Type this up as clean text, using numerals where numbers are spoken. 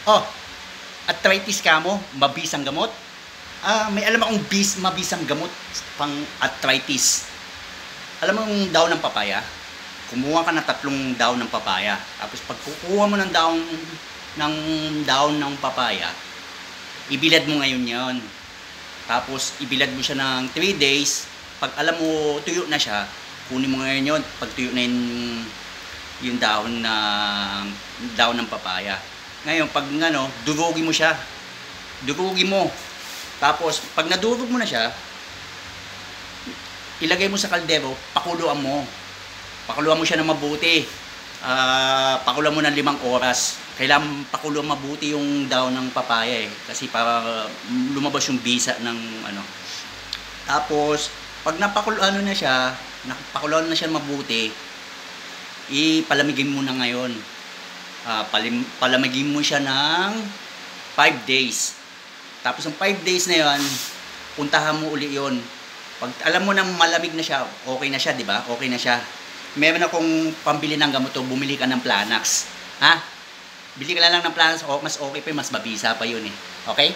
Oh, arthritis ka mo, mabisang gamot. May alam akong mabisang gamot pang arthritis. Alam mo yung daon ng papaya? Kumuha ka ng 3 daon ng papaya. Tapos pag kukuha mo ng daon ng papaya, ibilad mo ngayon yon. Tapos ibilad mo siya ng 3 days. Pag alam mo tuyo na siya, kunin mo ngayon yon. Pag tuyo na yung daon ng papaya. Ngayon, pag durugin mo siya. Durugin mo. Tapos, pag nadurog mo na siya, ilagay mo sa kaldero, pakuluan mo. Pakuluan mo siya ng mabuti. Pakuluan mo ng 5 oras. Kailangan pakuluan mabuti yung daon ng papaya kasi para lumabas yung bisa ng Tapos, pag napakuluan na siya mabuti, ipalamigin mo na ngayon. Palamigin mo siya ng 5 days. Tapos ang 5 days na yon, puntahan mo uli yon. Pag alam mo na malamig na siya, okay na siya, di ba? Okay na siya. Meron akong pambili ng gamot, bumili ka ng Planax. Ha? Bili ka lang ng Planax, mas okay pa, mas mabisa pa yun eh. Okay?